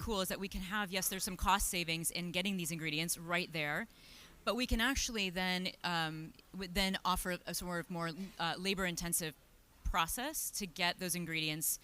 cool is that we can have, yes, there's some cost savings in getting these ingredients right there, but we can actually then offer a sort of more labor-intensive process to get those ingredients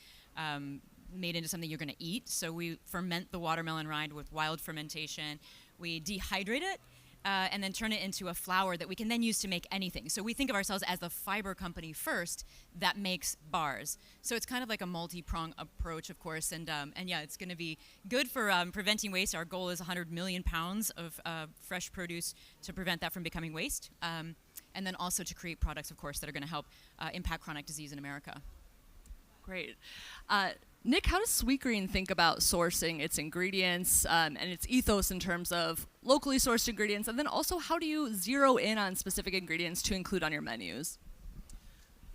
made into something you're going to eat. So we ferment the watermelon rind with wild fermentation. We dehydrate it and then turn it into a flour that we can then use to make anything. So we think of ourselves as the fiber company first that makes bars. So it's kind of like a multi-prong approach, of course. And yeah, it's going to be good for preventing waste. Our goal is 100 million pounds of fresh produce to prevent that from becoming waste. And then also to create products, of course, that are going to help impact chronic disease in America. Great. Nick, how does Sweetgreen think about sourcing its ingredients and its ethos in terms of locally sourced ingredients? And then also, how do you zero in on specific ingredients to include on your menus?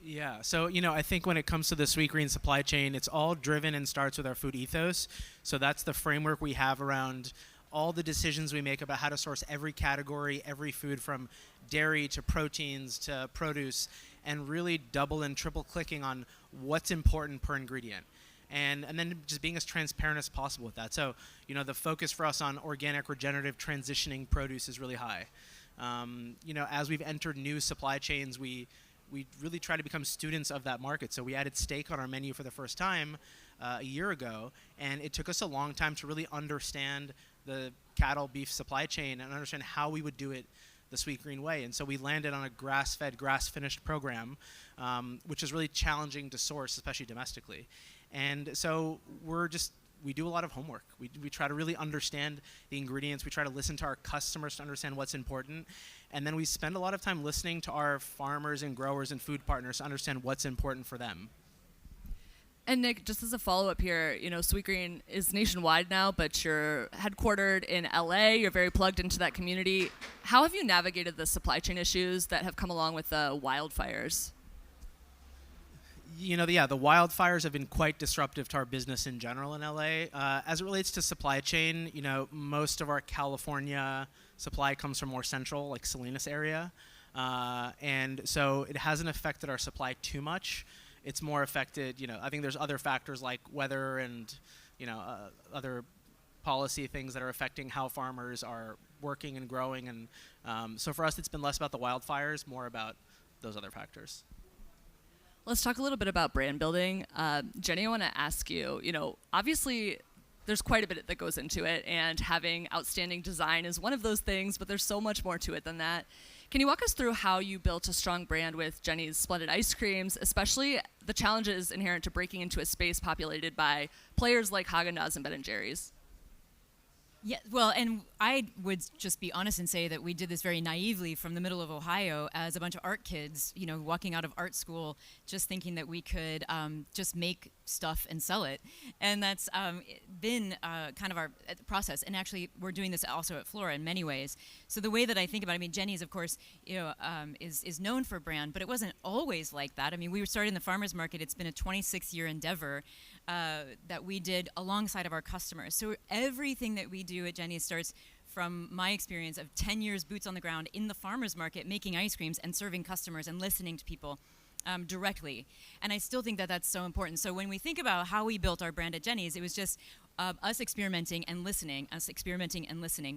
Yeah, so, I think when it comes to the Sweetgreen supply chain, it's all driven and starts with our food ethos. So that's the framework we have around all the decisions we make about how to source every category, every food from dairy to proteins to produce, and really double and triple clicking on what's important per ingredient. And then just being as transparent as possible with that. So, the focus for us on organic, regenerative, transitioning produce is really high. As we've entered new supply chains, we really try to become students of that market. So we added steak on our menu for the first time a year ago, and it took us a long time to really understand the cattle beef supply chain and understand how we would do it the Sweetgreen way. And so we landed on a grass-fed, grass-finished program, which is really challenging to source, especially domestically. And so we do a lot of homework. We try to really understand the ingredients. We try to listen to our customers to understand what's important. And then we spend a lot of time listening to our farmers and growers and food partners to understand what's important for them. And Nick, just as a follow-up here, Sweetgreen is nationwide now, but you're headquartered in LA. You're very plugged into that community. How have you navigated the supply chain issues that have come along with the wildfires? The wildfires have been quite disruptive to our business in general in LA. As it relates to supply chain, most of our California supply comes from more central, like Salinas area. And so it hasn't affected our supply too much. It's more affected, I think there's other factors like weather and, other policy things that are affecting how farmers are working and growing. And so for us, it's been less about the wildfires, more about those other factors. Let's talk a little bit about brand building. Jenny, I want to ask you, obviously there's quite a bit that goes into it, and having outstanding design is one of those things, but there's so much more to it than that. Can you walk us through how you built a strong brand with Jenny's Splendid Ice Creams, especially the challenges inherent to breaking into a space populated by players like Haagen-Dazs and Ben & Jerry's? Yeah, well, and I would just be honest and say that we did this very naively from the middle of Ohio as a bunch of art kids, walking out of art school, just thinking that we could just make stuff and sell it. And that's been kind of our process. And actually, we're doing this also at Flora in many ways. So the way that I think about it, Jenny's, of course, is known for brand, but it wasn't always like that. We were started in the farmers market. It's been a 26-year endeavor that we did alongside of our customers. So everything that we do at Jenny's starts from my experience of 10 years boots on the ground in the farmers market, making ice creams and serving customers and listening to people directly. And I still think that that's so important. So when we think about how we built our brand at Jenny's, it was just us experimenting and listening,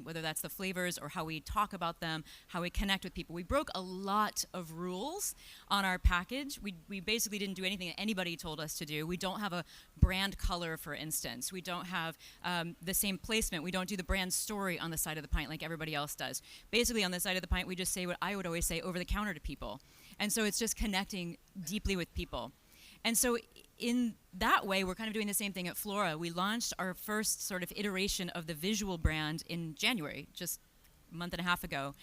whether that's the flavors or how we talk about them, how we connect with people. We broke a lot of rules on our package. We basically didn't do anything that anybody told us to do. We don't have a brand color, for instance. We don't have the same placement. We don't do the brand story on the side of the pint like everybody else does. Basically, on the side of the pint, we just say what I would always say over the counter to people. And so it's just connecting deeply with people. And so in that way, we're kind of doing the same thing at Flora. We launched our first sort of iteration of the visual brand in January, just a month and a half ago.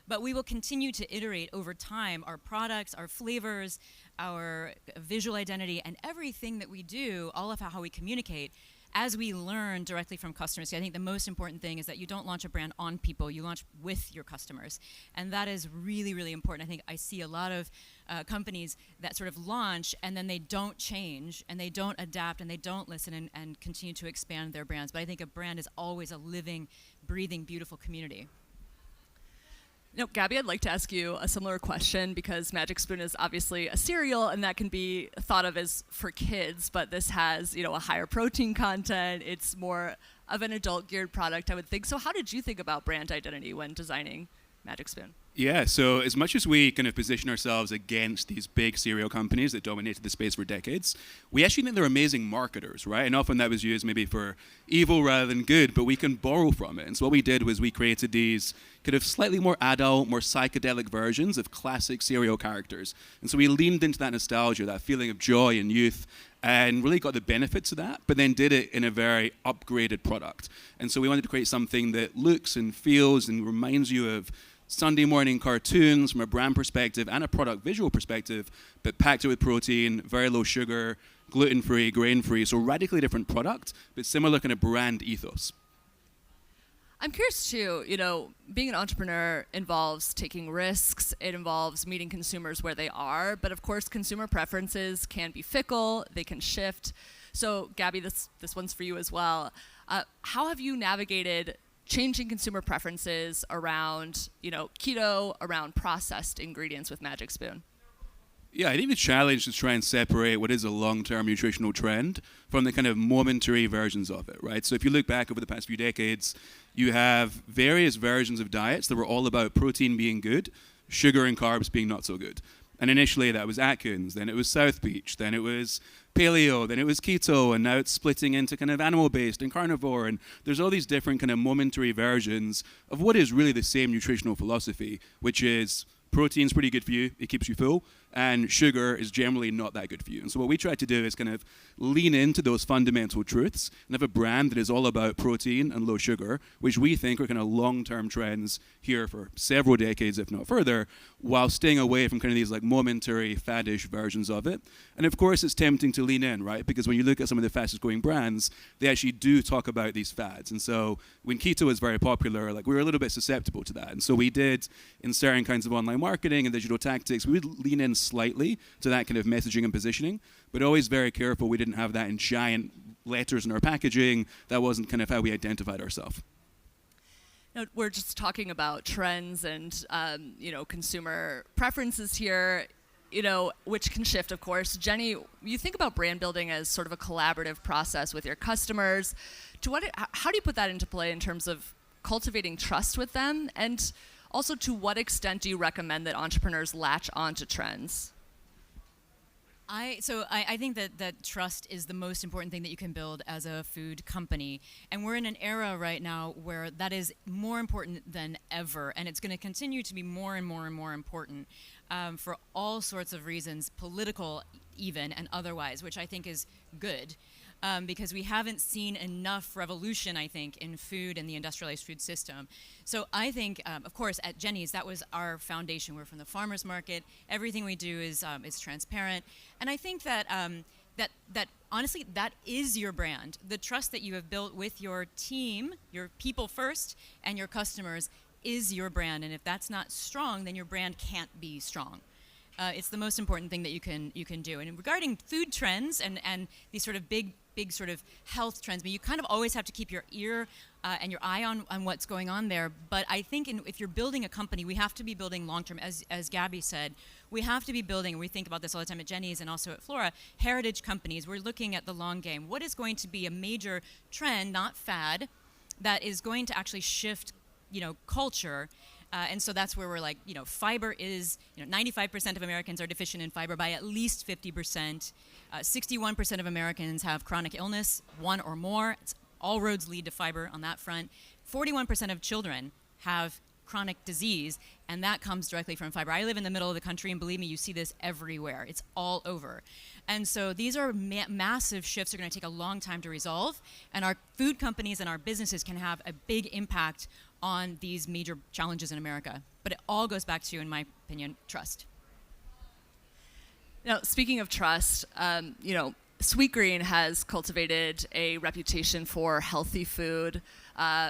But we will continue to iterate over time our products, our flavors, our visual identity, and everything that we do, all of how we communicate, as we learn directly from customers. So I think the most important thing is that you don't launch a brand on people, you launch with your customers. And that is really, really important. I think I see a lot of companies that sort of launch and then they don't change and they don't adapt and they don't listen and continue to expand their brands. But I think a brand is always a living, breathing, beautiful community. Gabby, I'd like to ask you a similar question because Magic Spoon is obviously a cereal and that can be thought of as for kids, but this has, a higher protein content. It's more of an adult geared product, I would think. So how did you think about brand identity when designing Magic Spoon? Yeah, so as much as we kind of position ourselves against these big cereal companies that dominated the space for decades, we actually think they're amazing marketers, right? And often that was used maybe for evil rather than good, but we can borrow from it. And so what we did was we created these kind of slightly more adult, more psychedelic versions of classic cereal characters. And so we leaned into that nostalgia, that feeling of joy and youth, and really got the benefits of that, but then did it in a very upgraded product. And so we wanted to create something that looks and feels and reminds you of Sunday morning cartoons from a brand perspective and a product visual perspective, but packed it with protein, very low sugar, gluten-free, grain-free, so radically different product, but similar kind of brand ethos. I'm curious too, being an entrepreneur involves taking risks, it involves meeting consumers where they are, but of course consumer preferences can be fickle, they can shift. So Gabby, this one's for you as well. How have you navigated changing consumer preferences around, keto, around processed ingredients with Magic Spoon? Yeah, I think the challenge is to try and separate what is a long-term nutritional trend from the kind of momentary versions of it, right? So if you look back over the past few decades, you have various versions of diets that were all about protein being good, sugar and carbs being not so good. And initially that was Atkins, then it was South Beach, then it was paleo, then it was keto, and now it's splitting into kind of animal-based and carnivore. And there's all these different kind of momentary versions of what is really the same nutritional philosophy, which is protein's pretty good for you, it keeps you full, and sugar is generally not that good for you. And so what we try to do is kind of lean into those fundamental truths and have a brand that is all about protein and low sugar, which we think are kind of long-term trends here for several decades, if not further, while staying away from kind of these like momentary, faddish versions of it. And of course, it's tempting to lean in, right? Because when you look at some of the fastest growing brands, they actually do talk about these fads. And so when keto was very popular, like we were a little bit susceptible to that. And so we did, in certain kinds of online marketing and digital tactics, we would lean in slightly to that kind of messaging and positioning, but always very careful we didn't have that in giant letters in our packaging. That wasn't kind of how we identified ourselves. Now, we're just talking about trends and consumer preferences here, which can shift, of course. Jenny, you think about brand building as sort of a collaborative process with your customers. How do you put that into play in terms of cultivating trust with them? And also, to what extent do you recommend that entrepreneurs latch onto trends? I think that trust is the most important thing that you can build as a food company. And we're in an era right now where that is more important than ever. And it's going to continue to be more and more and more important for all sorts of reasons, political even and otherwise, which I think is good. Because we haven't seen enough revolution, I think, in food and the industrialized food system. So I think, of course, at Jenny's, that was our foundation. We're from the farmer's market. Everything we do is transparent. And I think that, that honestly, that is your brand. The trust that you have built with your team, your people first, and your customers is your brand. And if that's not strong, then your brand can't be strong. It's the most important thing that you can do. And regarding food trends and these sort of big sort of health trends, but you kind of always have to keep your ear and your eye on what's going on there. But I think if you're building a company, we have to be building long-term, as Gabby said. We have to be building, and we think about this all the time at Jenny's and also at Flora, heritage companies. We're looking at the long game. What is going to be a major trend, not fad, that is going to actually shift, culture? And so that's where we're like, fiber is, 95% of Americans are deficient in fiber by at least 50%. 61% of Americans have chronic illness, one or more. All roads lead to fiber on that front. 41% of children have chronic disease, and that comes directly from fiber. I live in the middle of the country, and believe me, you see this everywhere. It's all over. And so these are massive shifts that are going to take a long time to resolve, and our food companies and our businesses can have a big impact on these major challenges in America. But it all goes back to, in my opinion, trust. Now, speaking of trust, Sweetgreen has cultivated a reputation for healthy food,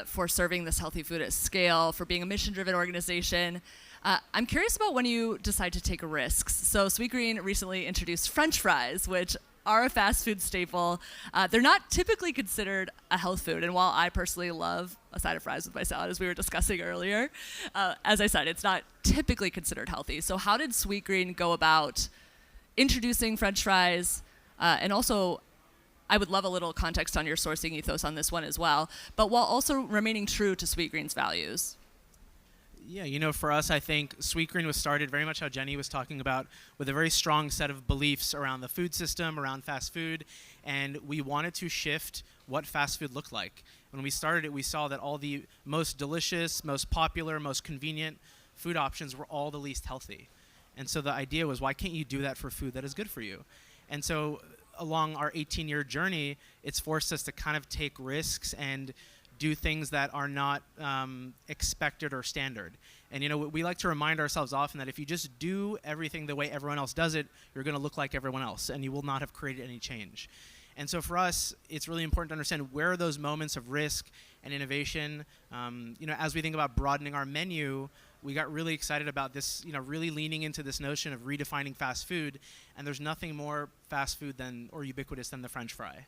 for serving this healthy food at scale, for being a mission-driven organization. I'm curious about when you decide to take risks. So Sweetgreen recently introduced French fries, which are a fast food staple. They're not typically considered a health food, and while I personally love a side of fries with my salad, as we were discussing earlier, as I said, it's not typically considered healthy. So how did Sweetgreen go about introducing French fries, and also I would love a little context on your sourcing ethos on this one as well, but while also remaining true to Sweetgreen's values. Yeah, for us, I think Sweetgreen was started very much how Jenny was talking about, with a very strong set of beliefs around the food system, around fast food, and we wanted to shift what fast food looked like. When we started it, we saw that all the most delicious, most popular, most convenient food options were all the least healthy. And so the idea was, why can't you do that for food that is good for you? And so along our 18-year journey, it's forced us to kind of take risks and do things that are not expected or standard. And we like to remind ourselves often that if you just do everything the way everyone else does it, you're going to look like everyone else, and you will not have created any change. And so for us, it's really important to understand where are those moments of risk and innovation. As we think about broadening our menu, we got really excited about this, really leaning into this notion of redefining fast food. And there's nothing more fast food or ubiquitous than the French fry.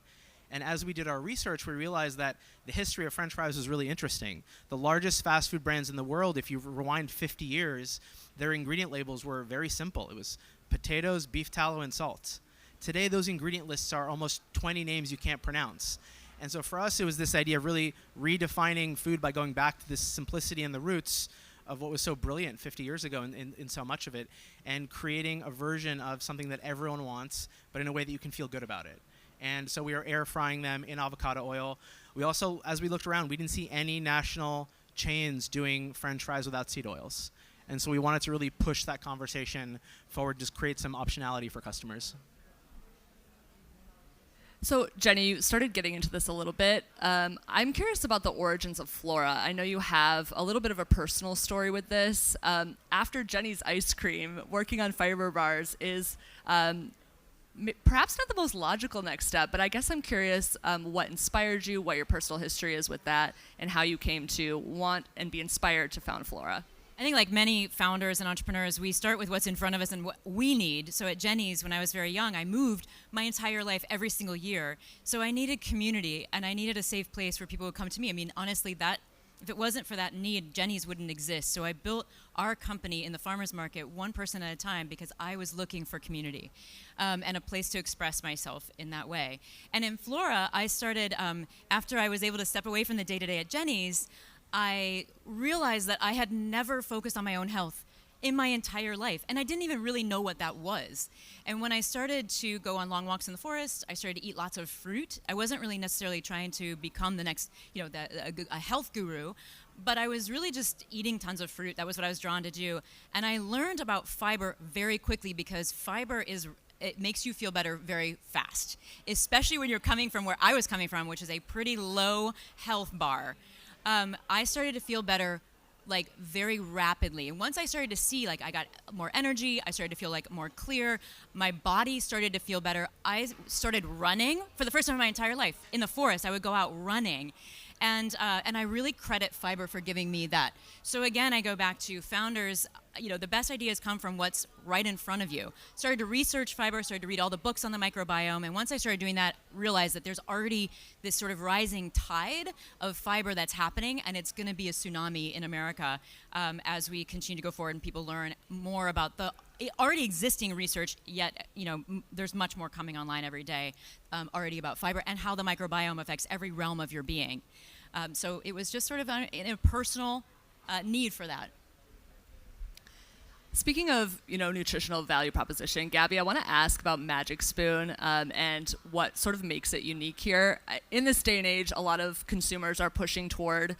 And as we did our research, we realized that the history of French fries was really interesting. The largest fast food brands in the world, if you rewind 50 years, their ingredient labels were very simple. It was potatoes, beef tallow, and salt. Today, those ingredient lists are almost 20 names you can't pronounce. And so for us, it was this idea of really redefining food by going back to this simplicity and the roots of what was so brilliant 50 years ago in so much of it, and creating a version of something that everyone wants, but in a way that you can feel good about it. And so we are air frying them in avocado oil. We also, as we looked around, we didn't see any national chains doing French fries without seed oils. And so we wanted to really push that conversation forward, just create some optionality for customers. So, Jenny, you started getting into this a little bit. I'm curious about the origins of Flora. I know you have a little bit of a personal story with this. After Jenny's ice cream, working on fiber bars is perhaps not the most logical next step, but I guess I'm curious what inspired you, what your personal history is with that, and how you came to want and be inspired to found Flora. I think like many founders and entrepreneurs, we start with what's in front of us and what we need. So at Jenny's, when I was very young, I moved my entire life every single year. So I needed community, and I needed a safe place where people would come to me. I mean, honestly, if it wasn't for that need, Jenny's wouldn't exist. So I built our company in the farmers market one person at a time because I was looking for community and a place to express myself in that way. And in Flora, I started, after I was able to step away from the day-to-day at Jenny's, I realized that I had never focused on my own health in my entire life. And I didn't even really know what that was. And when I started to go on long walks in the forest, I started to eat lots of fruit. I wasn't really necessarily trying to become the next, a health guru, but I was really just eating tons of fruit. That was what I was drawn to do. And I learned about fiber very quickly because fiber it makes you feel better very fast, especially when you're coming from where I was coming from, which is a pretty low health bar. I started to feel better very rapidly. And once I started to see I got more energy, I started to feel more clear, my body started to feel better. I started running for the first time in my entire life. In the forest, I would go out running. And I really credit fiber for giving me that. So again, I go back to founders, the best ideas come from what's right in front of you. Started to research fiber, started to read all the books on the microbiome, and once I started doing that, realized that there's already this sort of rising tide of fiber that's happening, and it's going to be a tsunami in America as we continue to go forward and people learn more about the already existing research, yet there's much more coming online every day already about fiber and how the microbiome affects every realm of your being. So it was just sort of a personal need for that. Speaking of, nutritional value proposition, Gabby, I want to ask about Magic Spoon and what sort of makes it unique here. In this day and age, a lot of consumers are pushing toward,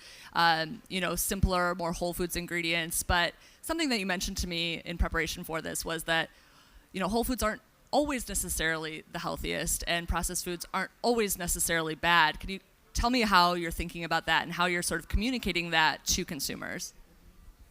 simpler, more whole foods ingredients. But something that you mentioned to me in preparation for this was that, whole foods aren't always necessarily the healthiest, and processed foods aren't always necessarily bad. Could you tell me how you're thinking about that and how you're sort of communicating that to consumers?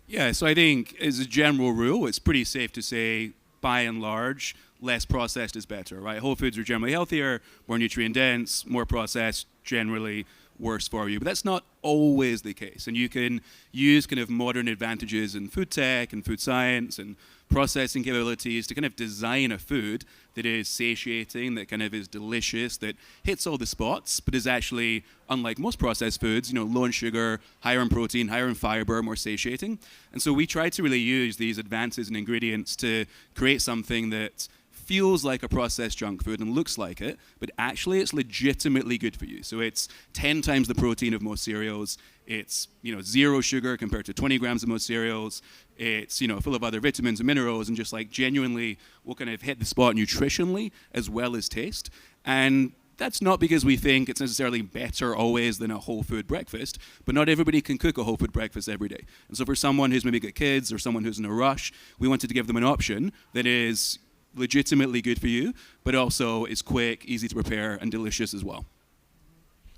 Yeah, so I think as a general rule, it's pretty safe to say, by and large, less processed is better, right? Whole foods are generally healthier, more nutrient dense, more processed, generally worse for you. But that's not always the case. And you can use kind of modern advantages in food tech and food science and processing capabilities to kind of design a food that is satiating, that kind of is delicious, that hits all the spots, but is actually, unlike most processed foods, low in sugar, higher in protein, higher in fiber, more satiating. And so we try to really use these advances in ingredients to create something that feels like a processed junk food and looks like it, but actually it's legitimately good for you. So it's 10 times the protein of most cereals. It's, 0 sugar compared to 20 grams of most cereals. It's, full of other vitamins and minerals and just like genuinely will kind of hit the spot nutritionally as well as taste. And that's not because we think it's necessarily better always than a whole food breakfast, but not everybody can cook a whole food breakfast every day. And so for someone who's maybe got kids or someone who's in a rush, we wanted to give them an option that is legitimately good for you, but also is quick, easy to prepare, and delicious as well.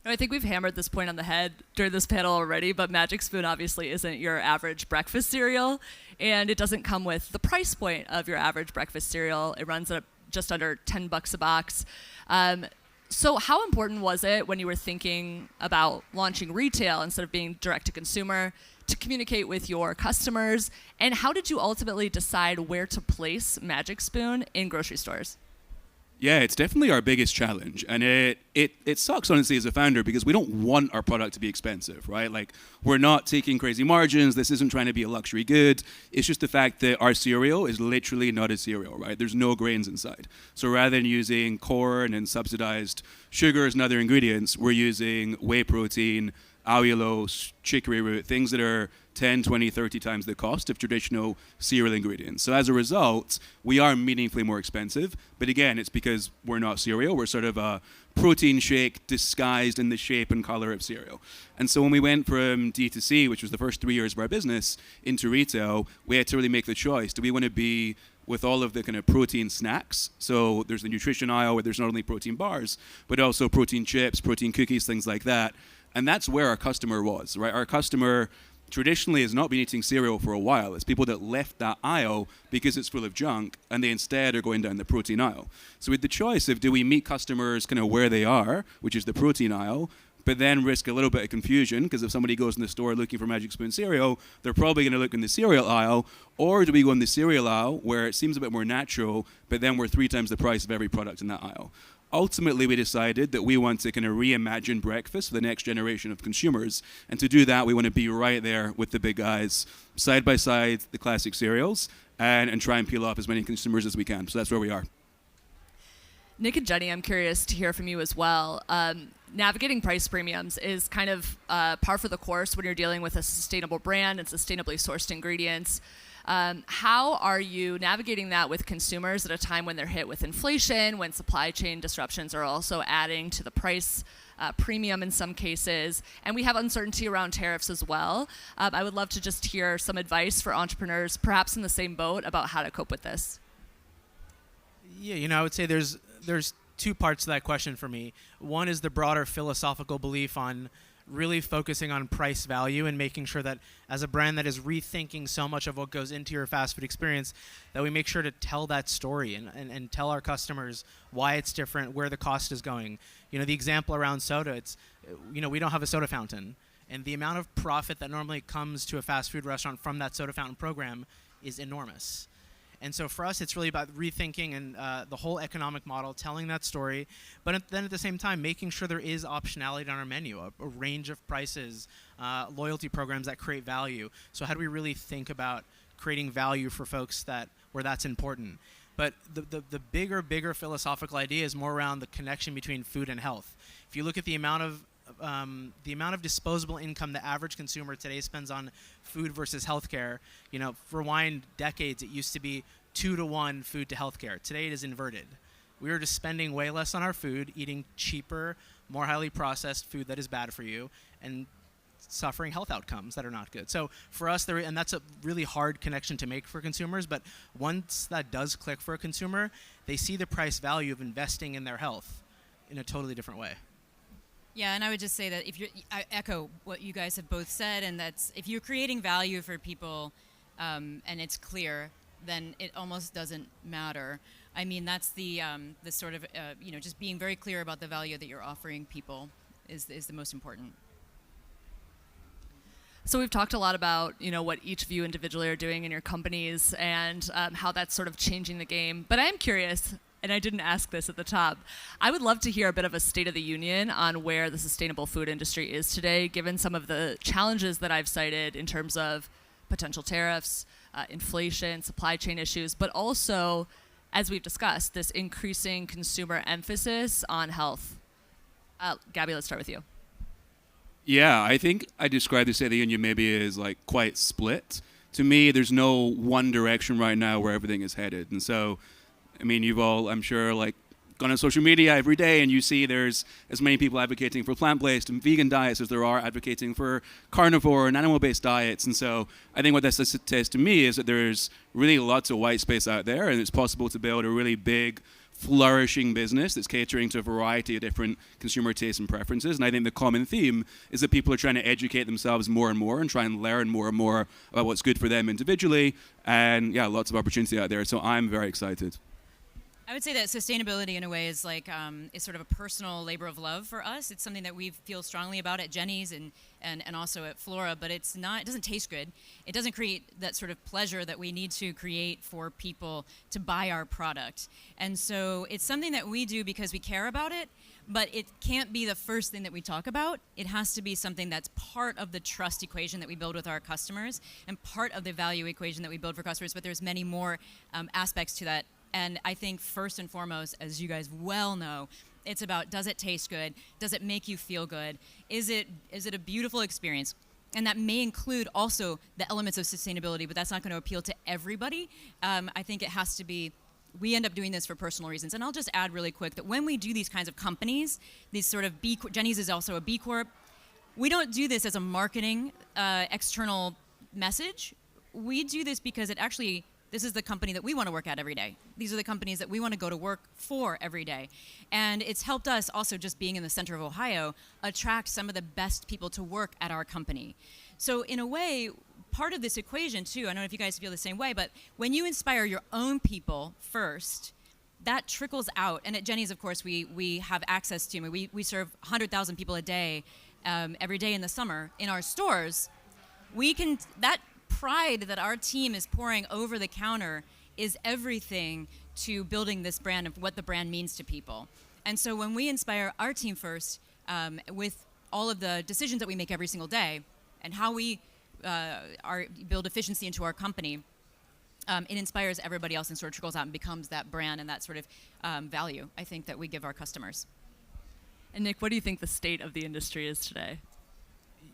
I think we've hammered this point on the head during this panel already, but Magic Spoon obviously isn't your average breakfast cereal, and it doesn't come with the price point of your average breakfast cereal. It runs at just under $10 a box. So how important was it when you were thinking about launching retail instead of being direct to consumer to communicate with your customers? And how did you ultimately decide where to place Magic Spoon in grocery stores? Yeah, it's definitely our biggest challenge. And it sucks, honestly, as a founder, because we don't want our product to be expensive, right? Like, we're not taking crazy margins. This isn't trying to be a luxury good. It's just the fact that our cereal is literally not a cereal, right? There's no grains inside. So rather than using corn and subsidized sugars and other ingredients, we're using whey protein, allulose, chicory root, things that are 10, 20, 30 times the cost of traditional cereal ingredients. So as a result, we are meaningfully more expensive. But again, it's because we're not cereal. We're sort of a protein shake disguised in the shape and color of cereal. And so when we went from D2C, which was the first 3 years of our business, into retail, we had to really make the choice. Do we want to be with all of the kind of protein snacks? So there's the nutrition aisle where there's not only protein bars, but also protein chips, protein cookies, things like that. And that's where our customer was, right? Our customer traditionally has not been eating cereal for a while. It's people that left that aisle because it's full of junk, and they instead are going down the protein aisle. So with the choice of, do we meet customers kind of where they are, which is the protein aisle, but then risk a little bit of confusion, because if somebody goes in the store looking for Magic Spoon cereal, they're probably going to look in the cereal aisle, or do we go in the cereal aisle where it seems a bit more natural, but then we're 3 times the price of every product in that aisle? Ultimately, we decided that we want to kind of reimagine breakfast for the next generation of consumers. And to do that, we want to be right there with the big guys, side by side, the classic cereals, and try and peel off as many consumers as we can. So that's where we are. Nick and Jenny, I'm curious to hear from you as well. Navigating price premiums is kind of par for the course when you're dealing with a sustainable brand and sustainably sourced ingredients. How are you navigating that with consumers at a time when they're hit with inflation, when supply chain disruptions are also adding to the price premium in some cases, and we have uncertainty around tariffs as well? I would love to just hear some advice for entrepreneurs, perhaps in the same boat, about how to cope with this. Yeah, I would say there's 2 parts to that question for me. One is the broader philosophical belief on really focusing on price value and making sure that as a brand that is rethinking so much of what goes into your fast food experience, that we make sure to tell that story and tell our customers why it's different, where the cost is going. The example around soda, it's, we don't have a soda fountain, and the amount of profit that normally comes to a fast food restaurant from that soda fountain program is enormous. And so for us, it's really about rethinking and the whole economic model, telling that story, but then at the same time, making sure there is optionality on our menu, a range of prices, loyalty programs that create value. So how do we really think about creating value for folks where that's important? But the bigger philosophical idea is more around the connection between food and health. If you look at the amount of disposable income the average consumer today spends on food versus healthcare, rewind decades, it used to be 2-to-1 food to healthcare. Today it is inverted. We are just spending way less on our food, eating cheaper, more highly processed food that is bad for you, and suffering health outcomes that are not good. So for us, and that's a really hard connection to make for consumers, but once that does click for a consumer, they see the price value of investing in their health in a totally different way. Yeah, and I would just say that I echo what you guys have both said, and that's if you're creating value for people and it's clear, then it almost doesn't matter. I mean, that's the sort of, just being very clear about the value that you're offering people is the most important. So we've talked a lot about, what each of you individually are doing in your companies and how that's sort of changing the game. But I am curious, and I didn't ask this at the top, I would love to hear a bit of a state of the union on where the sustainable food industry is today, given some of the challenges that I've cited in terms of potential tariffs, inflation, supply chain issues, but also as we've discussed, this increasing consumer emphasis on health. Gabby, let's start with you. Yeah, I think I describe the State of the Union maybe as like quite split. To me, there's no one direction right now where everything is headed. And so, I mean, you've all, I'm sure, like gone on social media every day and you see there's as many people advocating for plant-based and vegan diets as there are advocating for carnivore and animal-based diets. And so I think what that says to me is that there's really lots of white space out there, and it's possible to build a really big, flourishing business that's catering to a variety of different consumer tastes and preferences. And I think the common theme is that people are trying to educate themselves more and more and try and learn more and more about what's good for them individually. And yeah, lots of opportunity out there. So I'm very excited. I would say that sustainability, in a way, is like is sort of a personal labor of love for us. It's something that we feel strongly about at Jenny's and also at Flora, but it's not. It doesn't taste good. It doesn't create that sort of pleasure that we need to create for people to buy our product. And so it's something that we do because we care about it, but it can't be the first thing that we talk about. It has to be something that's part of the trust equation that we build with our customers and part of the value equation that we build for customers. But there's many more aspects to that. And I think first and foremost, as you guys well know, it's about, does it taste good? Does it make you feel good? Is it a beautiful experience? And that may include also the elements of sustainability, but that's not going to appeal to everybody. I think it has to be, we end up doing this for personal reasons. And I'll just add really quick that when we do these kinds of companies, these sort of Jenny's is also a B Corp, we don't do this as a marketing external message. We do this because it actually, this is the company that we want to work at every day. These are the companies that we want to go to work for every day. And it's helped us also, just being in the center of Ohio, attract some of the best people to work at our company. So in a way, part of this equation too, I don't know if you guys feel the same way, but when you inspire your own people first, that trickles out. And at Jenny's, of course, we have access to, we serve 100,000 people a day, every day in the summer in our stores. That pride that our team is pouring over the counter is everything to building this brand of what the brand means to people. And so when we inspire our team first, with all of the decisions that we make every single day and how we build efficiency into our company, it inspires everybody else and sort of trickles out and becomes that brand and that sort of value, I think, that we give our customers. And Nick, what do you think the state of the industry is today?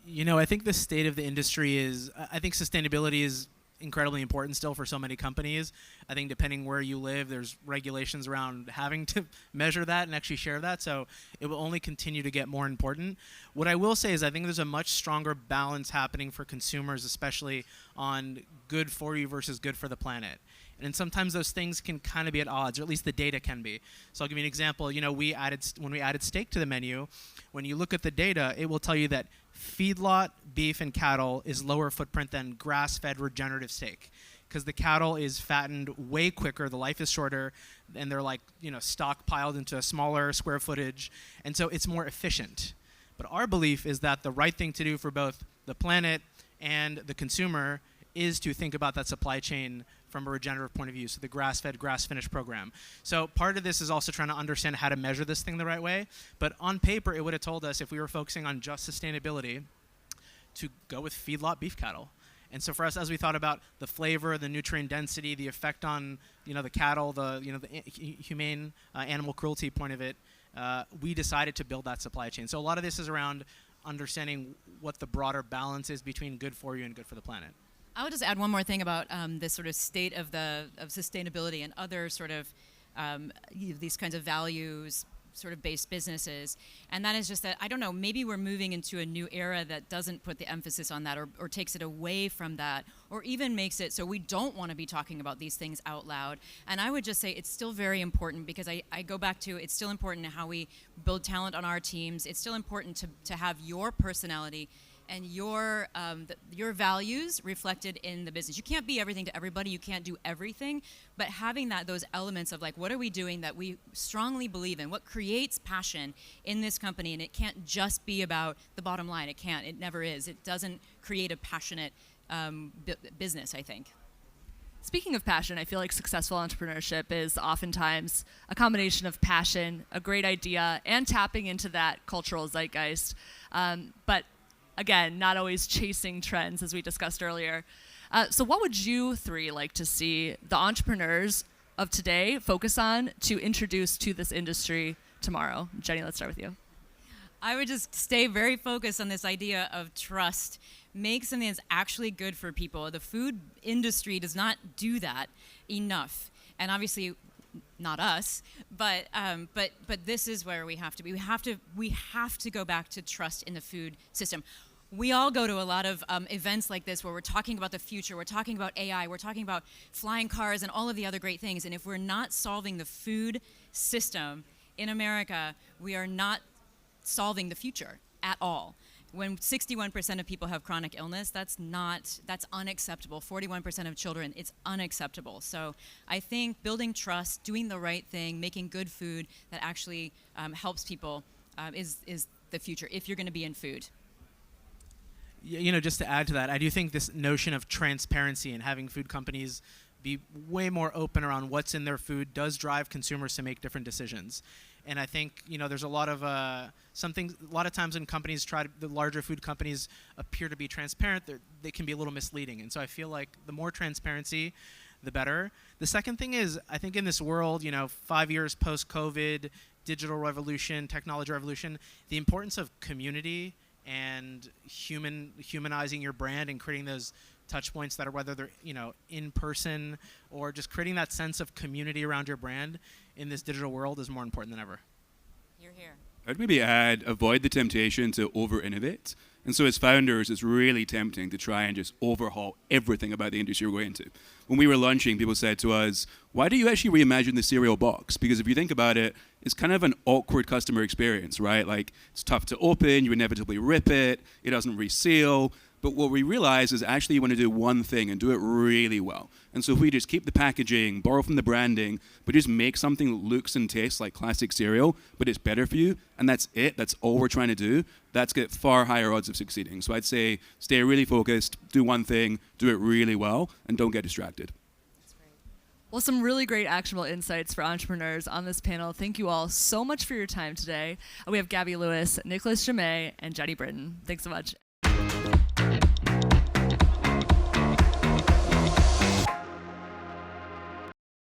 You know, I think the state of the industry is, I think sustainability is incredibly important still for so many companies. I think depending where you live, there's regulations around having to measure that and actually share that. So it will only continue to get more important. What I will say is I think there's a much stronger balance happening for consumers, especially on good for you versus good for the planet. And sometimes those things can kind of be at odds, or at least the data can be. So I'll give you an example. You know, when we added steak to the menu, when you look at the data, it will tell you that feedlot beef and cattle is lower footprint than grass-fed regenerative steak, because the cattle is fattened way quicker, the life is shorter, and they're like, you know, stockpiled into a smaller square footage, and so it's more efficient. But our belief is that the right thing to do for both the planet and the consumer is to think about that supply chain from a regenerative point of view, so the grass-fed, grass-finished program. So part of this is also trying to understand how to measure this thing the right way, but on paper, it would have told us, if we were focusing on just sustainability, to go with feedlot beef cattle. And so for us, as we thought about the flavor, the nutrient density, the effect on, you know, the cattle, the humane animal cruelty point of it, we decided to build that supply chain. So a lot of this is around understanding what the broader balance is between good for you and good for the planet. I would just add one more thing about this sort of state of sustainability and other sort of these kinds of values sort of based businesses, and that is just that, I don't know, maybe we're moving into a new era that doesn't put the emphasis on that, or takes it away from that, or even makes it so we don't want to be talking about these things out loud. And I would just say it's still very important, because I go back to, it's still important how we build talent on our teams. It's still important to have your personality and your values reflected in the business. You can't be everything to everybody. You can't do everything. But having those elements of, like, what are we doing that we strongly believe in? What creates passion in this company? And it can't just be about the bottom line. It can't. It never is. It doesn't create a passionate business, I think. Speaking of passion, I feel like successful entrepreneurship is oftentimes a combination of passion, a great idea, and tapping into that cultural zeitgeist. But again, not always chasing trends, as we discussed earlier. So what would you three like to see the entrepreneurs of today focus on to introduce to this industry tomorrow? Jenny, let's start with you. I would just stay very focused on this idea of trust. Make something that's actually good for people. The food industry does not do that enough, and obviously, not us. But this is where we have to be. We have to go back to trust in the food system. We all go to a lot of events like this where we're talking about the future, we're talking about AI, we're talking about flying cars and all of the other great things. And if we're not solving the food system in America, we are not solving the future at all. When 61% of people have chronic illness, that's unacceptable. 41% of children, it's unacceptable. So I think building trust, doing the right thing, making good food that actually helps people is the future if you're going to be in food. Just to add to that, I do think this notion of transparency and having food companies be way more open around what's in their food does drive consumers to make different decisions. And I think there's a lot of a lot of times when companies the larger food companies appear to be transparent, they can be a little misleading. And so I feel like the more transparency, the better. The second thing is, I think in this world, 5 years post-COVID, digital revolution, technology revolution, the importance of community and humanizing your brand and creating those touch points that are whether they're in person or just creating that sense of community around your brand in this digital world is more important than ever. You're here. I'd maybe add, avoid the temptation to over-innovate. And so as founders, it's really tempting to try and just overhaul everything about the industry we're going into. When we were launching, people said to us, why do you actually reimagine the cereal box? Because if you think about it, it's kind of an awkward customer experience, right? Like, it's tough to open, you inevitably rip it, it doesn't reseal. But what we realize is actually you want to do one thing and do it really well. And so if we just keep the packaging, borrow from the branding, but just make something that looks and tastes like classic cereal, but it's better for you, and that's it, that's all we're trying to do, that's got far higher odds of succeeding. So I'd say stay really focused, do one thing, do it really well, and don't get distracted. Well, some really great actionable insights for entrepreneurs on this panel. Thank you all so much for your time today. We have Gabby Lewis, Nicholas Jamay, and Jenny Britton. Thanks so much.